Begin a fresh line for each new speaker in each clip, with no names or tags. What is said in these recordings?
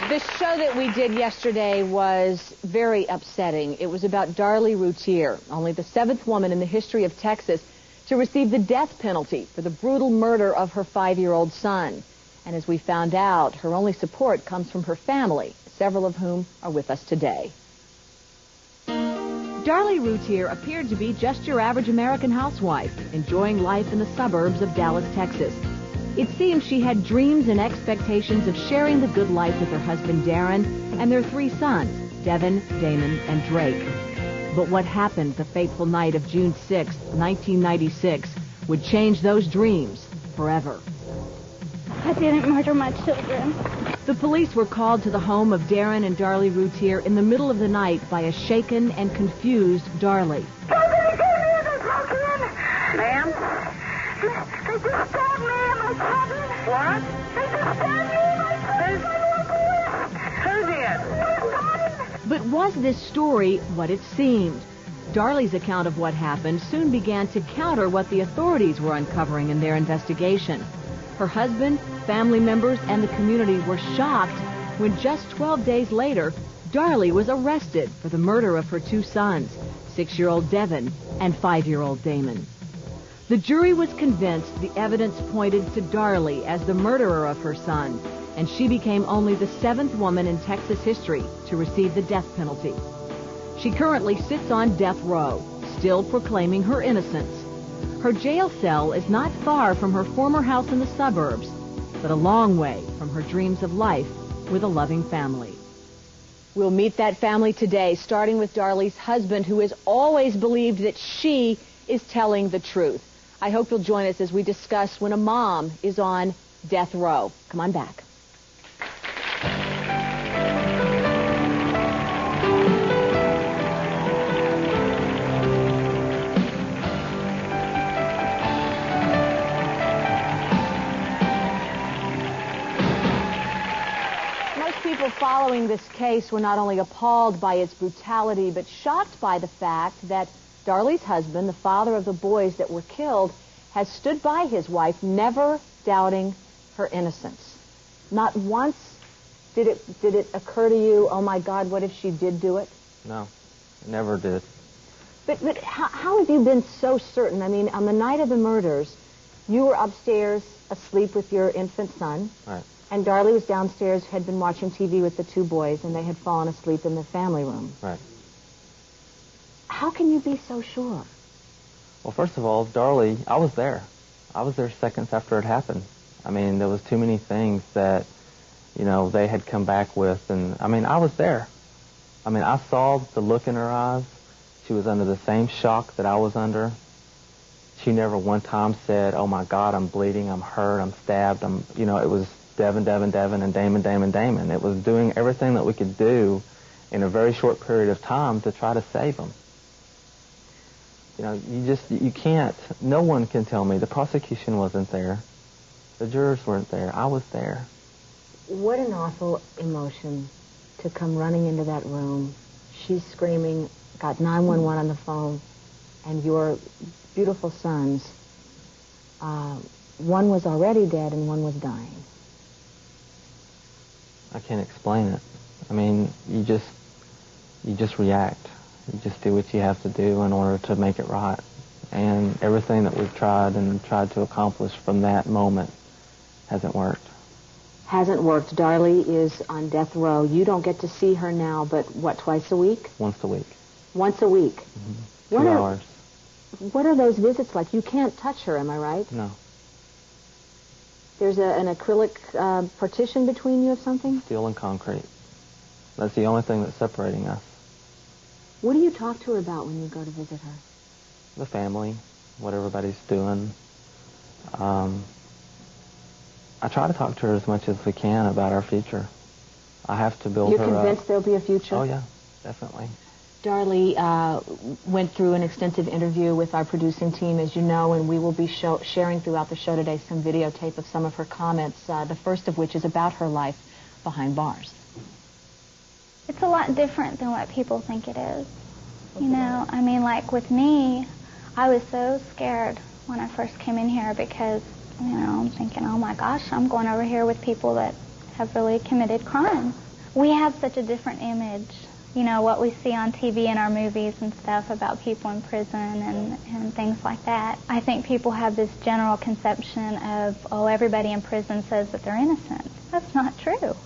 The show that we did yesterday was very upsetting. It was about Darlie Routier, only the 7th woman in the history of Texas to receive the death penalty for the brutal murder of her 5-year-old son. And as we found out, her only support comes from her family, several of whom are with us today. Darlie Routier appeared to be just your average American housewife, enjoying life in the suburbs of Dallas, Texas. It seems she had dreams and expectations of sharing the good life with her husband Darren and their 3 sons, Devin, Damon, and Drake. But what happened the fateful night of June 6, 1996, would change those dreams forever.
I didn't murder my children.
The police were called to the home of Darren and Darlie Routier in the middle of the night by a shaken and confused Darlie.
Ma'am? They just stabbed me and my children. What? They just stabbed me and my children. Who did?
But was this story what it seemed? Darlie's account of what happened soon began to counter what the authorities were uncovering in their investigation. Her husband, family members, and the community were shocked when just 12 days later, Darlie was arrested for the murder of her 2 sons, 6-year-old Devin and 5-year-old Damon. The jury was convinced the evidence pointed to Darlie as the murderer of her son, and she became only the 7th woman in Texas history to receive the death penalty. She currently sits on death row, still proclaiming her innocence. Her jail cell is not far from her former house in the suburbs, but a long way from her dreams of life with a loving family. We'll meet that family today, starting with Darlie's husband, who has always believed that she is telling the truth. I hope you'll join us as we discuss when a mom is on death row. Come on back. People following this case were not only appalled by its brutality, but shocked by the fact that Darlie's husband, the father of the boys that were killed, has stood by his wife, never doubting her innocence. Not once did it occur to you, oh my God, what if she did do it?
No, it never did.
But how have you been so certain? I mean, on the night of the murders, you were upstairs asleep with your infant son.
Right.
And Darlie was downstairs, had been watching TV with the 2 boys, and they had fallen asleep in the family room.
Right.
How can you be so sure?
Well, first of all, Darlie, I was there. I was there seconds after it happened. I mean, there was too many things that, you know, they had come back with, and, I mean, I was there. I mean, I saw the look in her eyes. She was under the same shock that I was under. She never one time said, oh, my God, I'm bleeding, I'm hurt, I'm stabbed, you know, it was Devin, Devin, Devin, and Damon, Damon, Damon. It was doing everything that we could do in a very short period of time to try to save them. You know, you can't, no one can tell me. The prosecution wasn't there. The jurors weren't there. I was there.
What an awful emotion to come running into that room. She's screaming, got 911 on the phone, and your beautiful sons, one was already dead and one was dying.
I can't explain it. I mean, you just react. You just do what you have to do in order to make it right. And everything that we've tried to accomplish from that moment hasn't worked.
Hasn't worked. Darlie is on death row. You don't get to see her now, but what, twice a week?
Once a week.
Once a week?
Mm-hmm. 2 hours.
What are those visits like? You can't touch her, am I right?
No.
There's an acrylic partition between you or something?
Steel and concrete. That's the only thing that's separating us.
What do you talk to her about when you go to visit her?
The family, what everybody's doing. I try to talk to her as much as we can about our future. I have to build her up.
You're convinced there'll be a future?
Oh, yeah, definitely.
Darlie went through an extensive interview with our producing team, as you know, and we will be sharing throughout the show today some videotape of some of her comments, the first of which is about her life behind bars.
It's a lot different than what people think it is. You know, I mean, like with me, I was so scared when I first came in here because, you know, I'm thinking, oh my gosh, I'm going over here with people that have really committed crimes. We have such a different image. You know, what we see on TV and our movies and stuff about people in prison and things like that. I think people have this general conception of, oh, everybody in prison says that they're innocent. That's not true.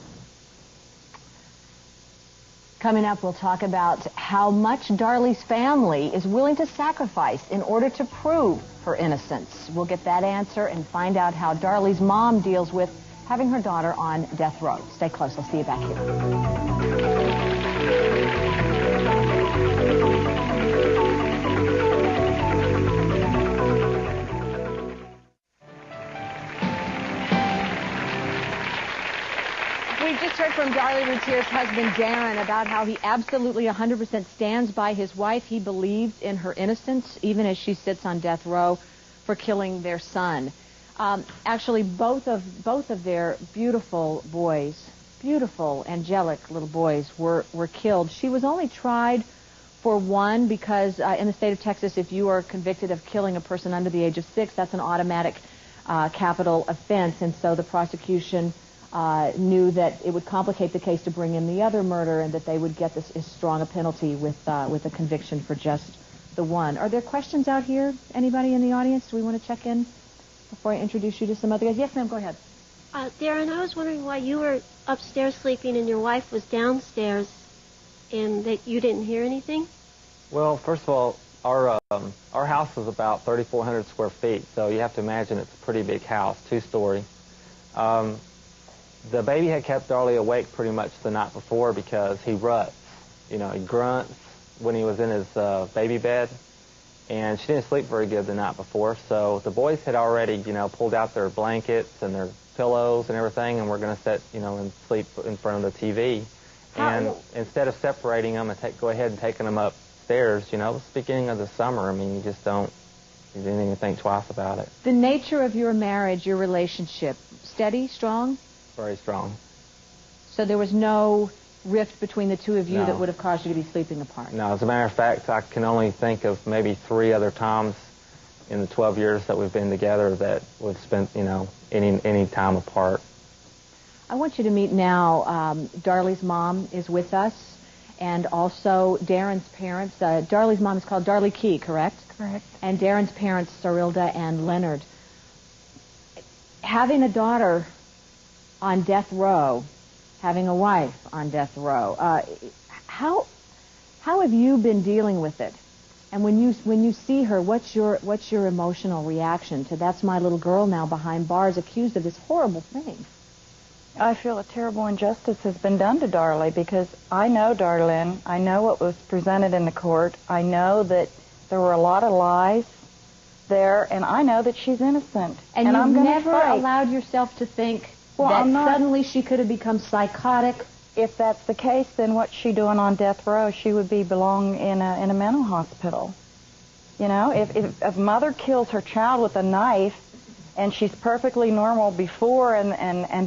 Coming up, we'll talk about how much Darlie's family is willing to sacrifice in order to prove her innocence. We'll get that answer and find out how Darlie's mom deals with having her daughter on death row. Stay close. I'll see you back here. We just heard from Darlie Routier's husband, Darren, about how he absolutely 100% stands by his wife. He believes in her innocence, even as she sits on death row for killing their son. Actually, both of their beautiful boys, beautiful, angelic little boys, were killed. She was only tried for one because in the state of Texas, if you are convicted of killing a person under the age of 6, that's an automatic capital offense, and so the prosecution knew that it would complicate the case to bring in the other murder and that they would get this as strong a penalty with a conviction for just the one. Are there questions out here? Anybody in the audience? Do we want to check in before I introduce you to some other guys? Yes, ma'am, go ahead.
Darren, I was wondering why you were upstairs sleeping and your wife was downstairs and that you didn't hear anything?
Well, first of all, our house is about 3,400 square feet, so you have to imagine it's a pretty big house, 2-story. The baby had kept Darlie awake pretty much the night before because he ruts. You know, he grunts when he was in his baby bed, and she didn't sleep very good the night before, so the boys had already, you know, pulled out their blankets and their pillows and everything, and we're going to sit, you know, and sleep in front of the TV. And instead of separating them and go ahead and taking them upstairs, you know, it was the beginning of the summer. I mean, you didn't even think twice about it.
The nature of your marriage, your relationship, steady, strong?
Very strong.
So there was no rift between the two of you
No.
that would have caused you to be sleeping apart?
No, as a matter of fact, I can only think of maybe 3 other times in the 12 years that we've been together that we've spent, you know, any time apart.
I want you to meet now, Darlie's mom is with us, and also Darren's parents. Darlie's mom is called Darlie Key, correct?
Correct.
And Darren's parents, Sarilda and Leonard. Having a daughter on death row, having a wife on death row, how have you been dealing with it? And when you see her, what's your emotional reaction to that's my little girl now behind bars accused of this horrible thing?
I feel a terrible injustice has been done to Darlie because I know Darlene. I know what was presented in the court. I know that there were a lot of lies there, and I know that she's innocent.
And
I'm
you've
gonna
never
fight.
allowed yourself to think
Well,
that
I'm not-
suddenly she could have become psychotic?
If that's the case, then what's she doing on death row? She would belong in a mental hospital. You know, if a mother kills her child with a knife and she's perfectly normal before and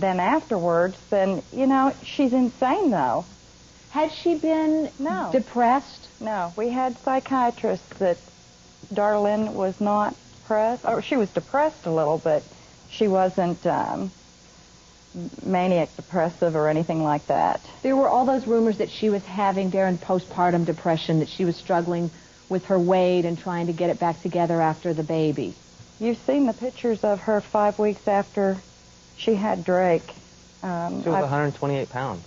then afterwards, then, you know, she's insane, though.
Had she been
No.
depressed?
No, we had psychiatrists that Darlene was not depressed, or she was depressed a little, but she wasn't maniac depressive or anything like that.
There were all those rumors that she was having, Darren, postpartum depression, that she was struggling with her weight and trying to get it back together after the baby.
You've seen the pictures of her 5 weeks after she had Drake.
She was 128 pounds.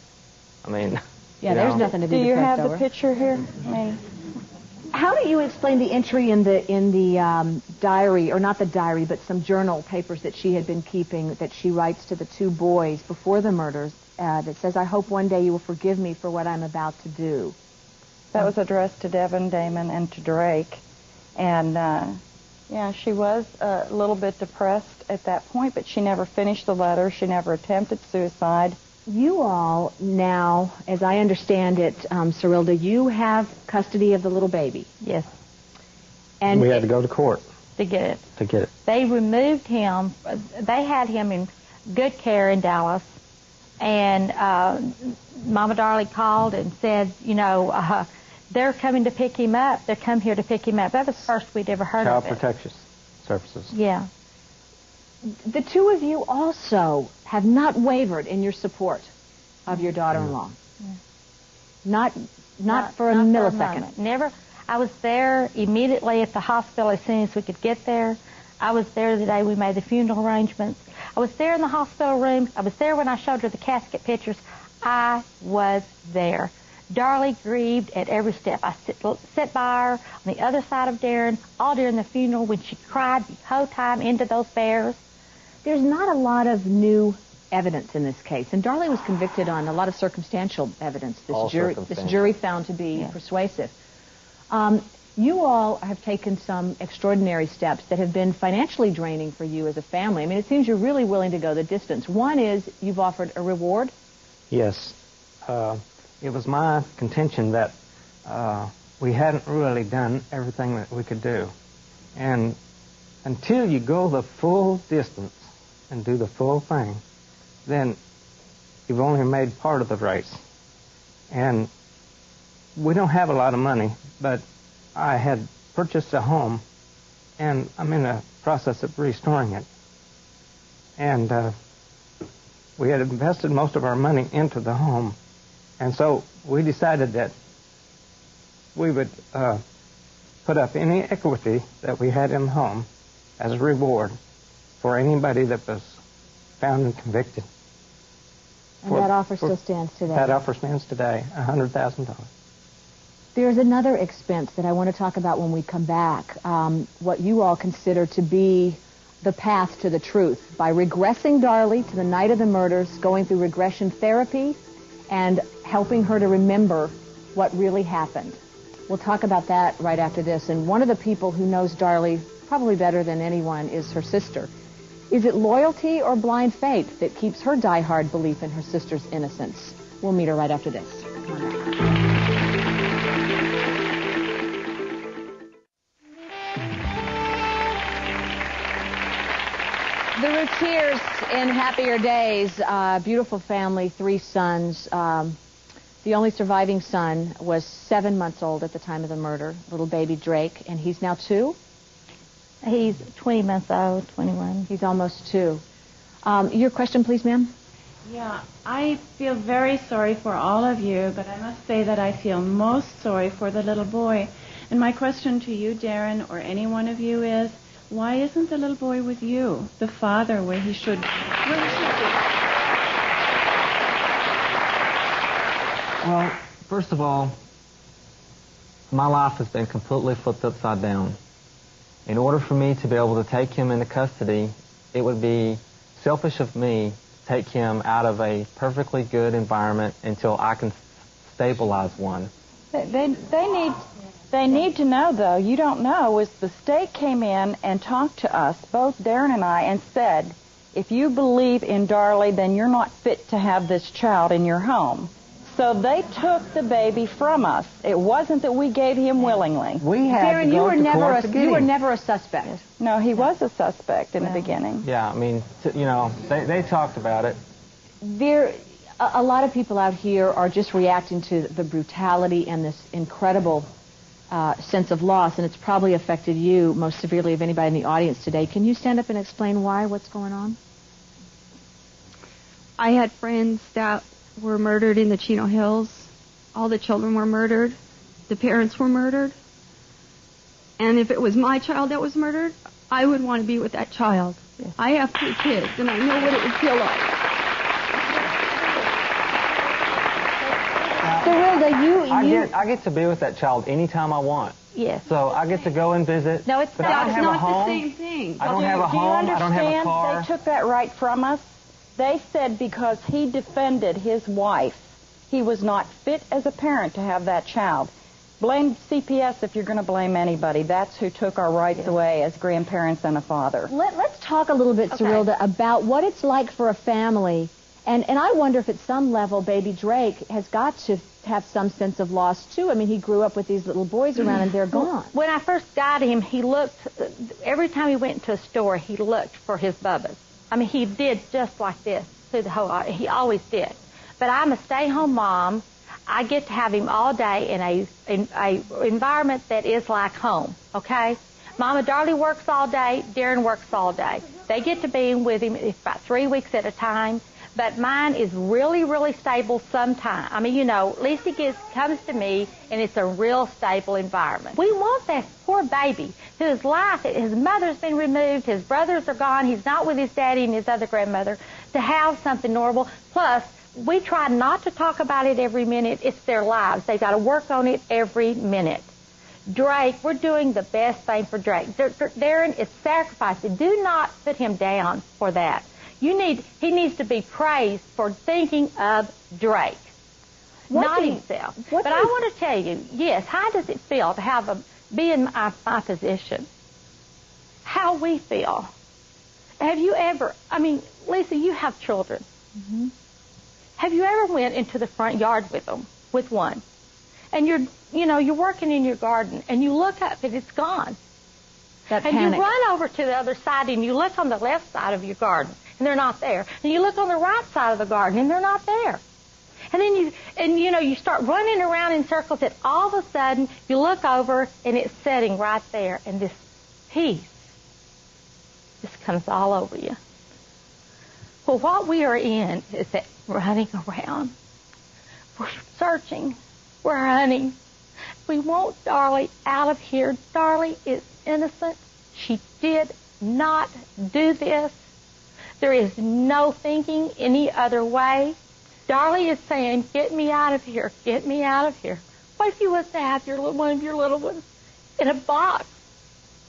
I mean,
Yeah,
you
there's
know.
nothing to be
Do you
depressed
have
over.
the picture here? I mean,
How do you explain the entry in the diary, or not the diary, but some journal papers that she had been keeping that she writes to the 2 boys before the murders that says, "I hope one day you will forgive me for what I'm about to do"?
that was addressed to Devin, Damon, and to Drake. And, yeah, she was a little bit depressed at that point, but she never finished the letter. She never attempted suicide.
You all now, as I understand it, Sarilda, you have custody of the little baby.
Yes,
And
We had to go to court
to get it.
to get it.
They removed him. They had him in good care in Dallas, and Mama Darlie called and said, you know, they're coming to pick him up. They come here to pick him up. That was the first we'd ever heard
Child
of it.
Protection Services.
Yeah.
the 2 of you also have not wavered in your support of your daughter-in-law. Yeah. Not for a millisecond.
Never. I was there immediately at the hospital as soon as we could get there. I was there the day we made the funeral arrangements. I was there in the hospital room. I was there when I showed her the casket pictures. I was there. Darlie grieved at every step. I sat by her on the other side of Darren all during the funeral when she cried the whole time into those bears.
There's not a lot of new evidence in this case, and Darlie was convicted on a lot of circumstantial evidence. This jury found to be persuasive. You all have taken some extraordinary steps that have been financially draining for you as a family. I mean, it seems you're really willing to go the distance. One is you've offered a reward.
Yes. It was my contention that we hadn't really done everything that we could do. And until you go the full distance and do the full thing, then you've only made part of the race. And we don't have a lot of money, but I had purchased a home, and I'm in the process of restoring it. And we had invested most of our money into the home. And so we decided that we would put up any equity that we had in the home as a reward for anybody that was found and convicted.
And that offer still stands today?
That offer stands today, $100,000.
There's another expense that I want to talk about when we come back, what you all consider to be the path to the truth. By regressing Darlie to the night of the murders, going through regression therapy, and helping her to remember what really happened. We'll talk about that right after this. And one of the people who knows Darlie probably better than anyone is her sister. Is it loyalty or blind faith that keeps her diehard belief in her sister's innocence? We'll meet her right after this. Come on back. The Routiers in Happier Days, beautiful family, 3 sons. The only surviving son was 7 months old at the time of the murder, little baby Drake, and he's now 2?
He's 20 months old, 21.
He's almost 2. Your question, please, ma'am?
Yeah, I feel very sorry for all of you, but I must say that I feel most sorry for the little boy. And my question to you, Darren, or any one of you is, why isn't the little boy with you, the father, where he should be?
Well, first of all, my life has been completely flipped upside down. In order for me to be able to take him into custody, it would be selfish of me to take him out of a perfectly good environment until I can stabilize one.
They need to know, though, you don't know, is the state came in and talked to us, both Darren and I, and said, if you believe in Darlie, then you're not fit to have this child in your home. So they took the baby from us. It wasn't that we gave him willingly.
We had
Darren,
to go to court to get
you were
him.
never a suspect.
No, he was a suspect in the beginning.
Yeah, I mean, they talked about it.
A lot of people out here are just reacting to the brutality and this incredible sense of loss, and it's probably affected you most severely of anybody in the audience today. Can you stand up and explain why, what's going on?
I had friends that were murdered in the Chino Hills. All the children were murdered. The parents were murdered. And if it was my child that was murdered, I would want to be with that child. Yes. I have 2 kids, and I know what it would feel like.
I get to be with that child anytime I want.
Yes.
So I get to go and visit.
No, it's
but
not.
I don't have a home.
The same thing.
I don't have a home. I don't have a car.
They took that right from us. They said because he defended his wife, he was not fit as a parent to have that child. Blame CPS if you're going to blame anybody. That's who took our rights away as grandparents and a father.
Let's talk a little bit, Cyrilda, about what it's like for a family. And I wonder if at some level baby Drake has got to have some sense of loss, too. I mean, he grew up with these little boys around, and they're gone.
When I first got him, he looked, every time he went into a store, he looked for his Bubbas. I mean, he did just like this through the whole, he always did. But I'm a stay-home mom. I get to have him all day in a environment that is like home, okay? Mama Darlie works all day. Darren works all day. They get to be with him about 3 weeks at a time. But mine is really, really stable sometimes. I mean, you know, Lisa comes to me, and it's a real stable environment. We want that poor baby whose life, his mother's been removed, his brothers are gone, he's not with his daddy and his other grandmother, to have something normal. Plus, we try not to talk about it every minute. It's their lives. They've got to work on it every minute. Drake, we're doing the best thing for Drake. Darren, it's sacrificing. Do not put him down for that. He needs to be praised for thinking of Drake, not himself. But I want to tell you, yes, how does it feel to be in my position? How we feel. Have you ever, I mean, Lisa, you have children. Mm-hmm. Have you ever went into the front yard with them, with one, and you're working in your garden, and you look up and it's gone. And you run over to the other side and you look on the left side of your garden and they're not there. And you look on the right side of the garden and they're not there. And then you start running around in circles, and all of a sudden you look over and it's sitting right there, and this peace just comes all over you. Well, what we are in is that running around. We're searching. We're hunting. We want Darlie out of here. Darlie is innocent. She did not do this. There is no thinking any other way. Darlie is saying, get me out of here. Get me out of here. What if you was to have one of your little ones in a box?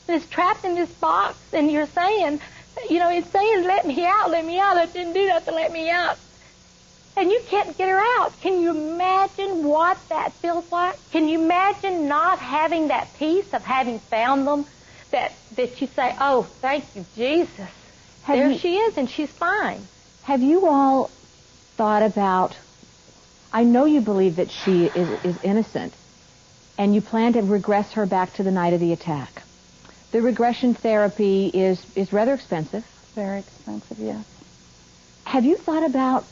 And it's trapped in this box, and you're saying, it's saying, let me out, let me out. I didn't do nothing, let me out. And you can't get her out. Can you imagine what that feels like? Can you imagine not having that peace of having found them? That you say, oh, thank you, Jesus. She is, and she's fine.
Have you all thought about, I know you believe that she is innocent, and you plan to regress her back to the night of the attack. The regression therapy is rather expensive.
Very expensive, yes.
Have you thought about,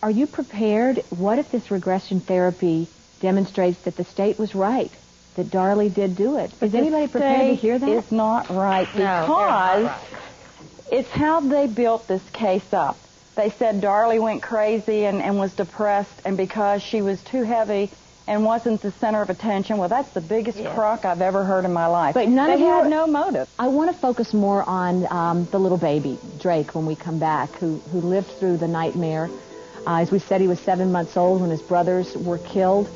are you prepared? What if this regression therapy demonstrates that the state was right, that Darlie did do it? Is anybody prepared to hear that?
It's not right because it's how they built this case up. They said Darlie went crazy and was depressed, and because she was too heavy and wasn't the center of attention. Well, that's the biggest crock I've ever heard in my life.
But they
had no motive.
I want to focus more on the little baby, Drake, when we come back, who lived through the nightmare. As we said, he was 7 months old when his brothers were killed.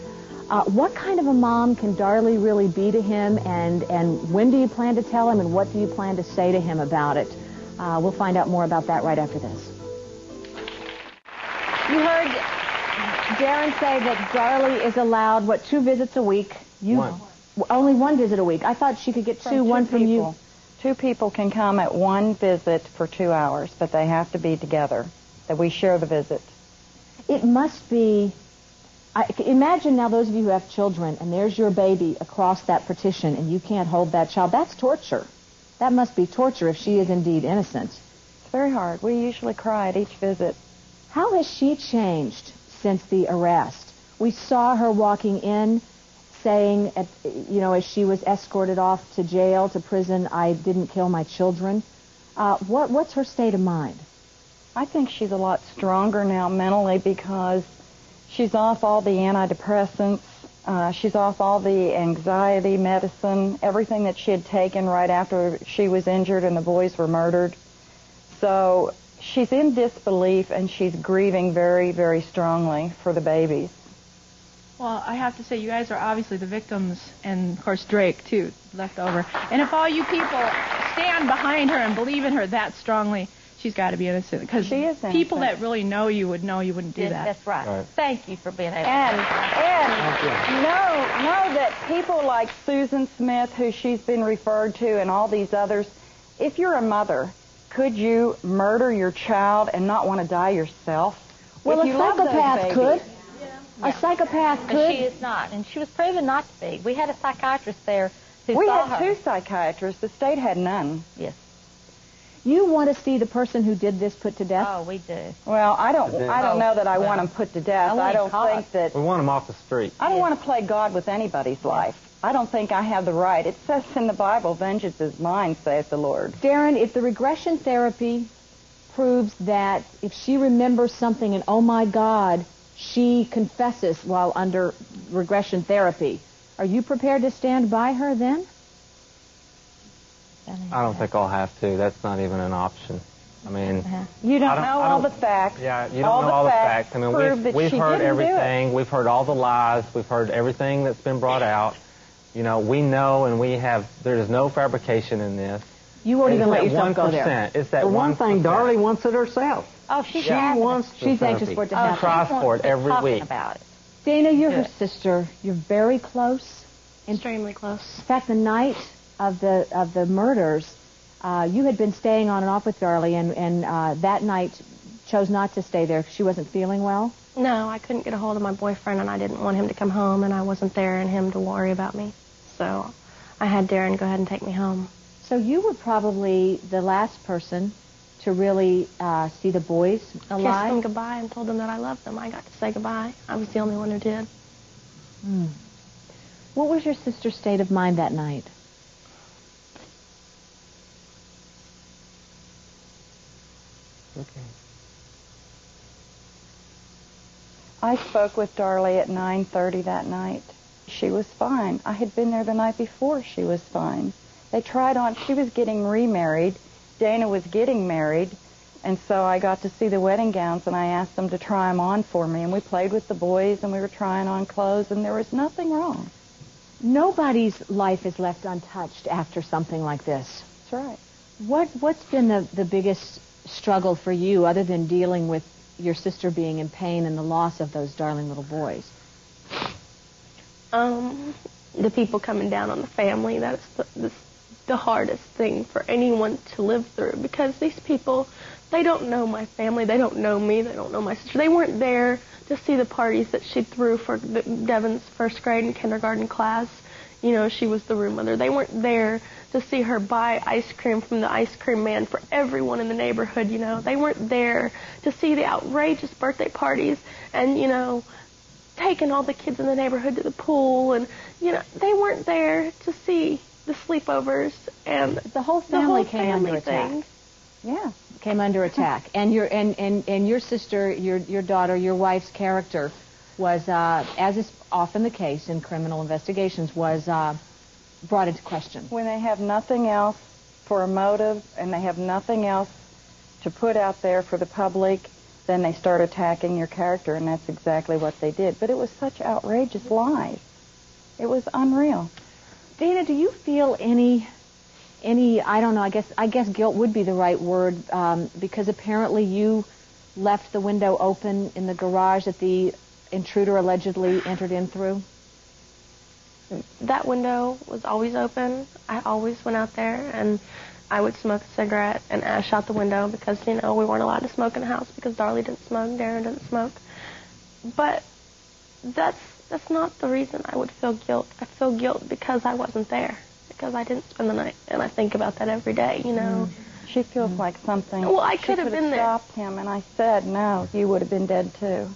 What kind of a mom can Darlie really be to him, and when do you plan to tell him, and what do you plan to say to him about it? We'll find out more about that right after this. You heard Darren say that Darlie is allowed, 2 visits a week?
One.
Only 1 visit a week. I thought she could get two, one from you.
2 people can come at 1 visit for 2 hours, but they have to be together, that we share the visit.
It must be, imagine now those of you who have children, and there's your baby across that partition, and you can't hold that child. That's torture. That must be torture if she is indeed innocent.
It's very hard. We usually cry at each visit.
How has she changed since the arrest? We saw her walking in saying, as she was escorted off to jail, to prison, I didn't kill my children. What's her state of mind?
I think she's a lot stronger now mentally because she's off all the antidepressants. She's off all the anxiety medicine, everything that she had taken right after she was injured and the boys were murdered. So she's in disbelief, and she's grieving very, very strongly for the babies.
Well, I have to say, you guys are obviously the victims, and, of course, Drake, too, left over. And if all you people stand behind her and believe in her that strongly, she's got to be innocent. Because
she is innocent.
People that really know you would know you wouldn't do that.
That's right. Thank you for being able to
And know that people like Susan Smith, who she's been referred to, and all these others, if you're a mother, could you murder your child and not want to die yourself?
Well,
a
psychopath could. A psychopath could.
But she is not, and she was proven not to be. We had a psychiatrist there who saw her.
We had 2 psychiatrists. The state had none.
Yes.
You want to see the person who did this put to death?
Oh, we do.
Well, I don't know that I want them put to death. I don't think that...
We want them off the street.
I don't want to play God with anybody's life. I don't think I have the right. It says in the Bible, vengeance is mine, saith the Lord.
Darren, if the regression therapy proves that if she remembers something and, oh my God, she confesses while under regression therapy, are you prepared to stand by her then?
I don't think I'll have to. That's not even an option. I mean,
you don't know all the facts.
Yeah, you don't know all the facts. I mean, we've heard everything. We've heard all the lies. We've heard everything that's been brought out. You know, we know, and we have. There's no fabrication in this.
You won't even let yourself go there.
It's that
the one thing. Darlie wants it herself.
Oh, she
wants.
She's anxious for it to happen.
She cries for it every week.
About it.
Dana, you're her sister. You're very close.
Extremely close.
In fact, the night of the murders, you had been staying on and off with Darlie, and that night chose not to stay there because she wasn't feeling well.
No, I couldn't get a hold of my boyfriend, and I didn't want him to come home, and I wasn't there and him to worry about me. So I had Darren go ahead and take me home.
So you were probably the last person to really see the boys alive?
Kissed them goodbye and told them that I loved them. I got to say goodbye. I was the only one who did.
What was your sister's state of mind that night?
Okay.
I spoke with Darlie at 9:30 that night. She was fine. I had been there the night before. She was fine. They tried on. She was getting remarried. Dana was getting married. And so I got to see the wedding gowns, and I asked them to try them on for me. And we played with the boys, and we were trying on clothes, and there was nothing wrong.
Nobody's life is left untouched after something like this.
That's right.
What's been the biggest struggle for you, other than dealing with your sister being in pain and the loss of those darling little boys?
The people coming down on the family, that's the hardest thing for anyone to live through, because these people, they don't know my family, they don't know me, they don't know my sister. They weren't there to see the parties that she threw for Devin's first grade and kindergarten class. You know, she was the room mother. They weren't there to see her buy ice cream from the ice cream man for everyone in the neighborhood, you know. They weren't there to see the outrageous birthday parties and, you know, taking all the kids in the neighborhood to the pool. And, you know, they weren't there to see the sleepovers and
the whole family came under attack.
Yeah,
came under attack. And your sister, your daughter, your wife's character was, as is often the case in criminal investigations, was brought into question.
When they have nothing else for a motive and they have nothing else to put out there for the public, then they start attacking your character, and that's exactly what they did. But it was such outrageous lies. It was unreal.
Dana, do you feel any I don't know, I guess guilt would be the right word, because apparently you left the window open in the garage that the intruder allegedly entered in through?
That window was always open. I always went out there and I would smoke a cigarette and ash out the window because, you know, we weren't allowed to smoke in the house because Darlie didn't smoke, Darren didn't smoke. But that's not the reason I would feel guilt. I feel guilt because I wasn't there, because I didn't spend the night, and I think about that every day, you know.
She feels like something.
Well, I could have been there.
Stopped him, and I said, no, you would have been dead too.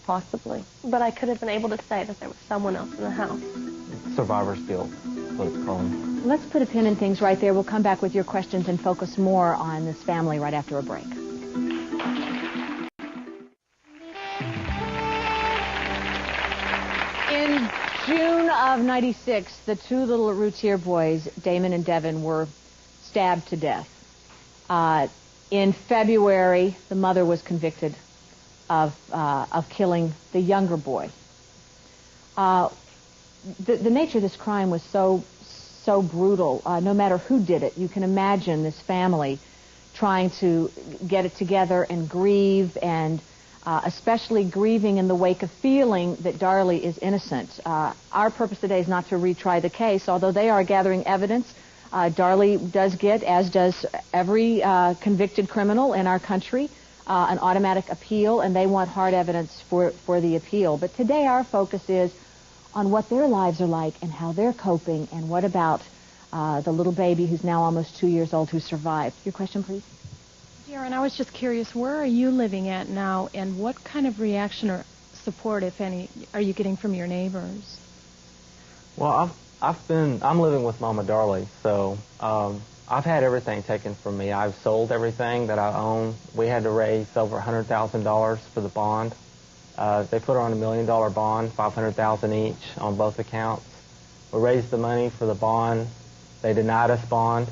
Possibly.
But I could have been able to say that there was someone else in the house.
Survivor's guilt, is what it's called.
Let's put a pin in things right there. We'll come back with your questions and focus more on this family right after a break. In June of '96, the two little Routier boys, Damon and Devin, were stabbed to death. In February, the mother was convicted of killing the younger boy. The nature of this crime was so brutal. No matter who did it, you can imagine this family trying to get it together and grieve, and especially grieving in the wake of feeling that Darlie is innocent. Our purpose today is not to retry the case, although they are gathering evidence. Darlie does get, as does every convicted criminal in our country, an automatic appeal, and they want hard evidence for the appeal. But today our focus is on what their lives are like and how they're coping, and what about the little baby who's now almost 2 years old who survived. Your question, please.
Darren, I was just curious, where are you living at now, and what kind of reaction or support, if any, are you getting from your neighbors?
Well, I'm living with Mama Darlie, so I've had everything taken from me. I've sold everything that I own. We had to raise over $100,000 for the bond. They put her on $1 million bond, $500,000 each on both accounts. We raised the money for the bond. They denied us bond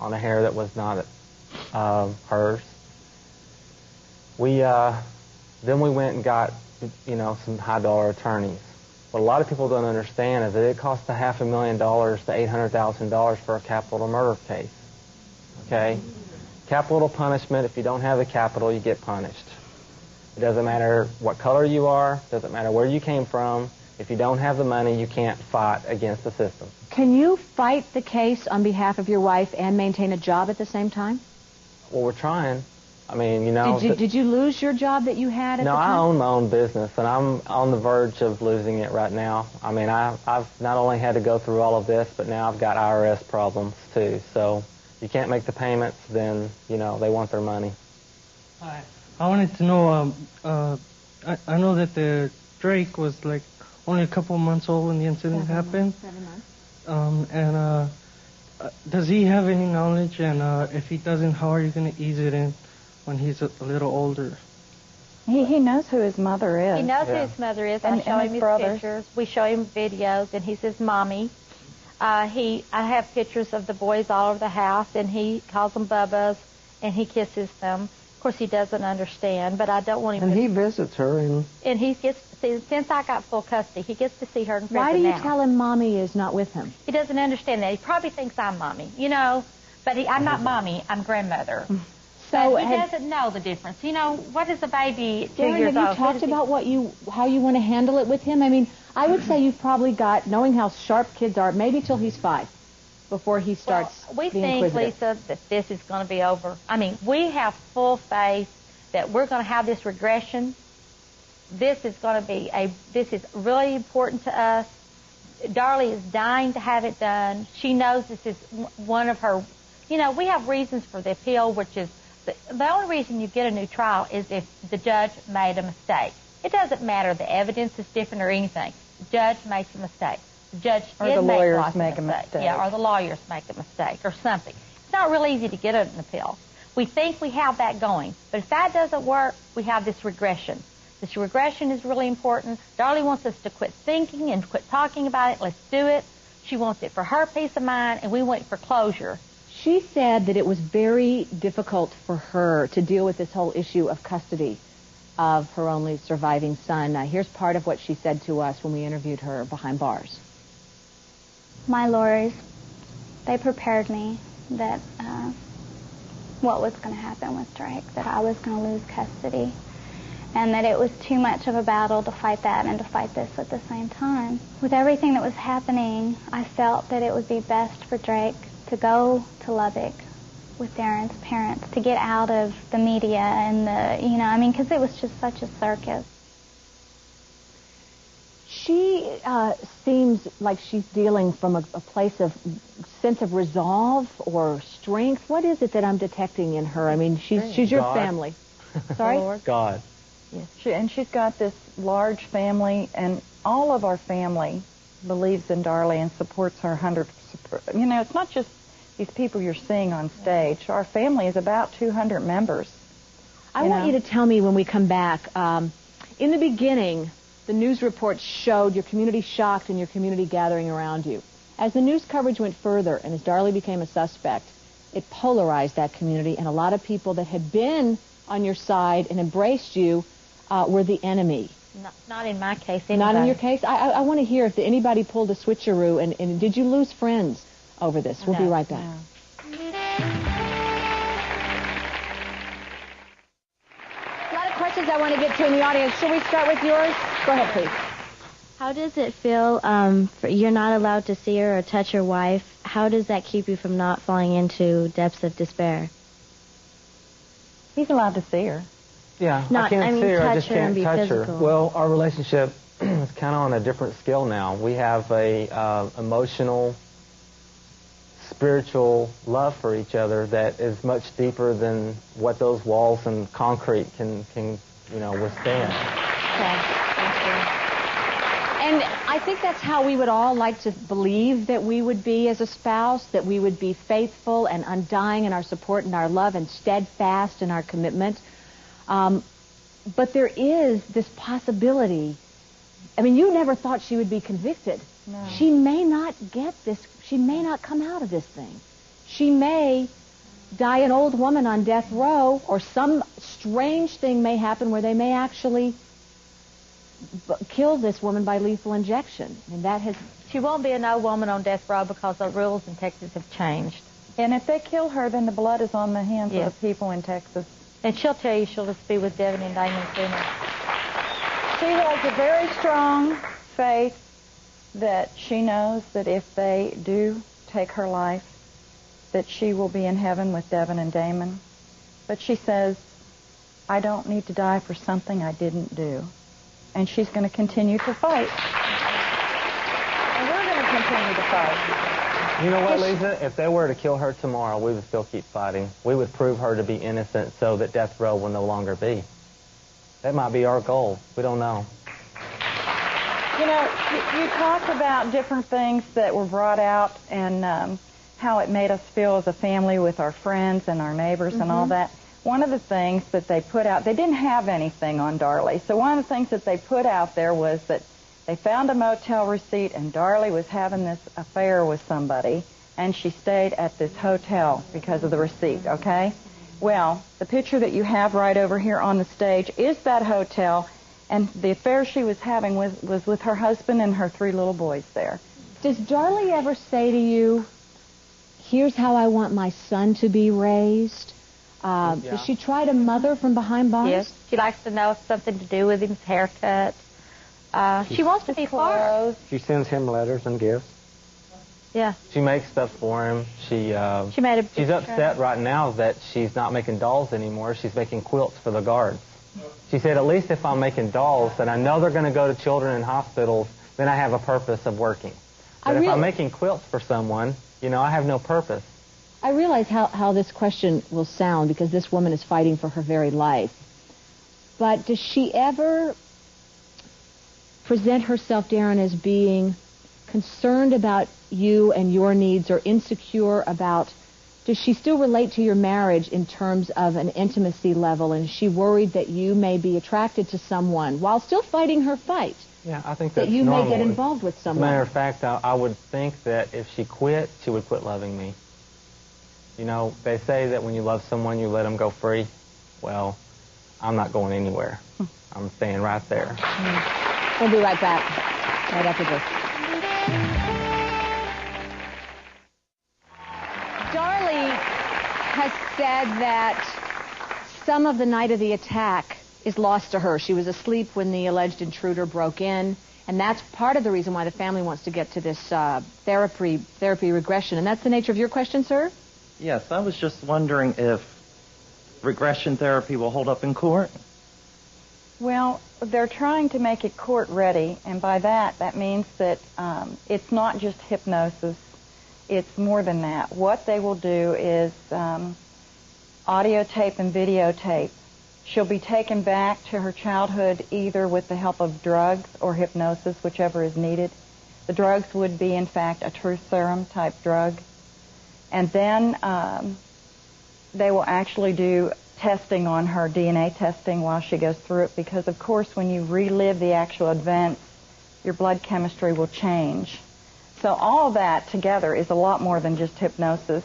on a hair that was not hers. Then we went and got, some high-dollar attorneys. What a lot of people don't understand is that it costs $500,000 to $800,000 for a capital murder case. Okay? Capital punishment, if you don't have the capital, you get punished. It doesn't matter what color you are, doesn't matter where you came from. If you don't have the money, you can't fight against the system.
Can you fight the case on behalf of your wife and maintain a job at the same time?
Well, we're trying. I mean,
Did you lose your job that you had at the time?
No, I own my own business, and I'm on the verge of losing it right now. I mean, I've not only had to go through all of this, but now I've got IRS problems, too. So you can't make the payments, then, they want their money.
Hi. I wanted to know, I know that the Drake was, only a couple months old when the incident happened.
7 months.
Does he have any knowledge, and if he doesn't, how are you going to ease it in when he's a little older?
He knows who his mother is.
He knows who his mother is. I show him his pictures. We show him videos, and he says, Mommy. I have pictures of the boys all over the house, and he calls them Bubba's, and he kisses them. Of course, he doesn't understand, but I don't want him
and
to...
he visits her,
and he gets to see, since I got full custody, he gets to see her in prison
Why do you
now.
tell him Mommy is not with him?
He doesn't understand that. He probably thinks I'm Mommy, but I'm not Mommy, I'm grandmother. So he doesn't know the difference. What is a baby 2 years old?
Have you talked about how you want to handle it with him? I mean, I would say you've probably got, knowing how sharp kids are, maybe till he's 5, before he starts
we
being
think,
inquisitive.
Lisa, that this is going to be over. I mean, we have full faith that we're going to have this regression. This is really important to us. Darlie is dying to have it done. She knows this is one of her, we have reasons for the appeal, which is the only reason you get a new trial is if the judge made a mistake. It doesn't matter if the evidence is different or anything. The judge makes a mistake. The judge
or the lawyers make a mistake.
Yeah, or the lawyers make a mistake or something. It's not real easy to get an appeal. We think we have that going. But if that doesn't work, we have this regression. This regression is really important. Darlie wants us to quit thinking and quit talking about it. Let's do it. She wants it for her peace of mind, and we want it for closure.
She said that it was very difficult for her to deal with this whole issue of custody of her only surviving son. Here's part of what she said to us when we interviewed her behind bars.
My lawyers, they prepared me that what was going to happen with Drake, that I was going to lose custody, and that it was too much of a battle to fight that and to fight this at the same time. With everything that was happening, I felt that it would be best for Drake to go to Lubbock with Darren's parents, to get out of the media and because it was just such a circus.
She seems like she's dealing from a place of sense of resolve or strength. What is it that I'm detecting in her? I mean, she's your family. Sorry?
God.
Yes. She's got this large family, and all of our family believes in Darlie and supports her 100%. It's not just these people you're seeing on stage. Our family is about 200 members.
I want you to tell me when we come back, in the beginning, the news reports showed your community shocked and your community gathering around you. As the news coverage went further and as Darlie became a suspect, it polarized that community, and a lot of people that had been on your side and embraced you were the enemy.
Not in my case.
Not in your case? I want to hear if anybody pulled a switcheroo, and did you lose friends over this? We'll be right back. A lot of questions I want to get to in the audience. Should we start with yours? Go ahead, please.
How does it feel, you're not allowed to see her or touch your wife? How does that keep you from not falling into depths of despair?
He's allowed to see her.
Yeah, I can't see her, I just can't touch her.
Physical.
Well, our relationship is kind of on a different scale now. We have a emotional, spiritual love for each other that is much deeper than what those walls and concrete can withstand.
Okay, thank you.
And I think that's how we would all like to believe that we would be as a spouse, that we would be faithful and undying in our support and our love and steadfast in our commitment. But there is this possibility. I mean, you never thought she would be convicted.
No.
She may not get this. She may not come out of this thing. She may die an old woman on death row, or some strange thing may happen where they may actually kill this woman by lethal injection. And that has...
She won't be an old woman on death row because the rules in Texas have changed.
And if they kill her, then the blood is on the hands of the people in Texas.
And she'll tell you she'll just be with Devin and Damon sooner.
She has a very strong faith that she knows that if they do take her life, that she will be in heaven with Devin and Damon. But she says, I don't need to die for something I didn't do. And she's going to continue to fight. And we're going to continue to fight.
You know what, Leeza? If they were to kill her tomorrow, we would still keep fighting. We would prove her to be innocent so that death row will no longer be. That might be our goal. We don't know.
You know, you talked about different things that were brought out and how it made us feel as a family with our friends and our neighbors and all that. One of the things that they put out, they didn't have anything on Darlie, so one of the things that they put out there was that they found a motel receipt and Darlie was having this affair with somebody, and she stayed at this hotel because of the receipt, okay? Well, the picture that you have right over here on the stage is that hotel, and the affair she was having was with her husband and her 3 little boys there.
Does Darlie ever say to you, here's how I want my son to be raised? Does she try to mother from behind bars?
Yes. She likes to know something to do with his haircut. She wants to be close.
She sends him letters and gifts.
Yeah.
She makes stuff for him. She's upset right now that she's not making dolls anymore. She's making quilts for the guards. She said, at least if I'm making dolls, then I know they're going to go to children in hospitals, then I have a purpose of working. But if I'm making quilts for someone, you know, I have no purpose.
I realize how this question will sound because this woman is fighting for her very life. But does she ever present herself, Darren, as being concerned about you and your needs or insecure about... Does she still relate to your marriage in terms of an intimacy level, and is she worried that you may be attracted to someone while still fighting her fight?
Yeah, I think that's
that you
normal.
may get involved with someone.
As a matter of fact, I would think that if she quit, she would quit loving me. You know, they say that when you love someone, you let them go free. Well, I'm not going anywhere. I'm staying right there.
We'll be right back, right after this. Darlie has said that some of the night of the attack is lost to her. She was asleep when the alleged intruder broke in, and that's part of the reason why the family wants to get to this therapy regression. And that's the nature of your question, sir?
Yes, I was just wondering if regression therapy will hold up in court.
Well, they're trying to make it court ready, and by that means that it's not just hypnosis. It's more than that. What they will do is audio tape and videotape. She'll be taken back to her childhood either with the help of drugs or hypnosis, whichever is needed. The drugs would be, in fact, a truth serum type drug. And then they will actually do testing on her, DNA testing, while she goes through it, because, of course, when you relive the actual events, your blood chemistry will change. So all of that together is a lot more than just hypnosis.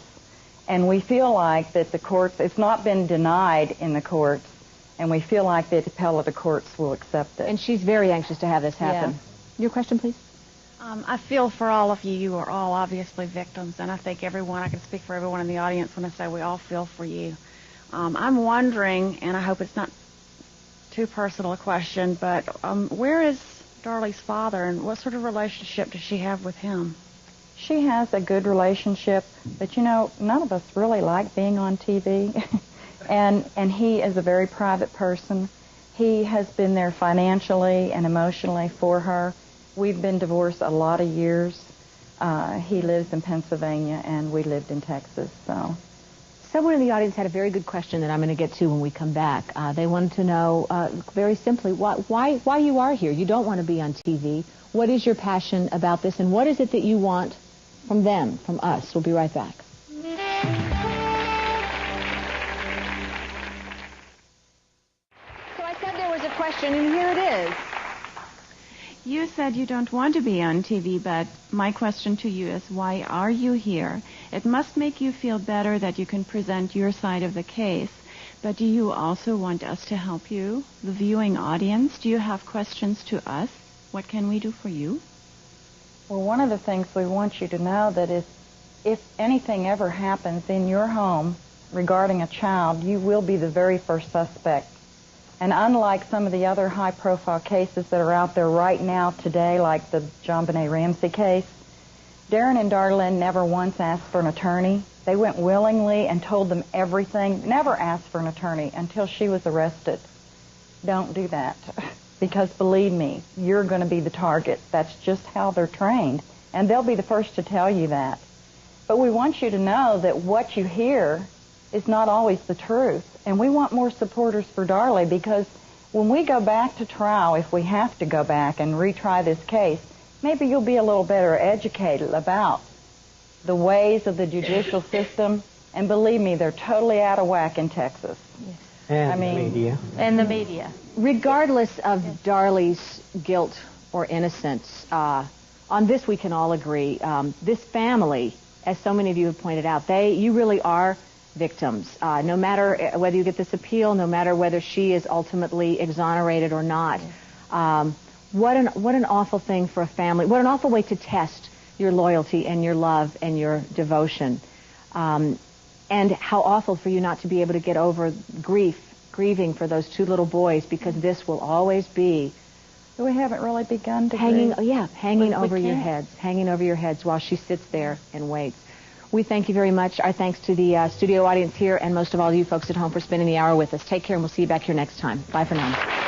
And we feel like that the courts, it's not been denied in the courts, and we feel like the appellate courts will accept it.
And she's very anxious to have this happen.
Yeah.
Your question, please?
I feel for all of you. You are all obviously victims, and I think everyone, I can speak for everyone in the audience when I say we all feel for you. I'm wondering, and I hope it's not too personal a question, but where is Darlie's father, and what sort of relationship does she have with him?
She has a good relationship, but you know, none of us really like being on TV. and he is a very private person. He has been there financially and emotionally for her. We've been divorced a lot of years. He lives in Pennsylvania, and we lived in Texas.
Someone in the audience had a very good question that I'm going to get to when we come back. They wanted to know, very simply, why you are here. You don't want to be on TV. What is your passion about this, and what is it that you want from them, from us? We'll be right back. So I said there was a question, and here it is.
You said you don't want to be on TV, but my question to you is, why are you here? It must make you feel better that you can present your side of the case, but do you also want us to help you, the viewing audience? Do you have questions to us? What can we do for you?
Well, one of the things we want you to know that if anything ever happens in your home regarding a child, you will be the very first suspect. And unlike some of the other high-profile cases that are out there right now today, like the JonBenet Ramsey case, Darren and Darlene never once asked for an attorney. They went willingly and told them everything, never asked for an attorney until she was arrested. Don't do that, because believe me, you're going to be the target. That's just how they're trained, and they'll be the first to tell you that. But we want you to know that what you hear is not always the truth. And we want more supporters for Darlie, because when we go back to trial, if we have to go back and retry this case, maybe you'll be a little better educated about the ways of the judicial system. And believe me, they're totally out of whack in Texas.
Yes.
And the media.
And the media. Regardless of Darlie's guilt or innocence, on this we can all agree. This family, as so many of you have pointed out, you really are victims. No matter whether you get this appeal, no matter whether she is ultimately exonerated or not. What an awful thing for a family. What an awful way to test your loyalty and your love and your devotion. And how awful for you not to be able to get over grieving for those two little boys, because this will always be.
We haven't really begun to
hanging
grieve.
over your heads while she sits there and waits. We thank you very much. Our thanks to the studio audience here, and most of all you folks at home for spending the hour with us. Take care, and we'll see you back here next time. Bye for now.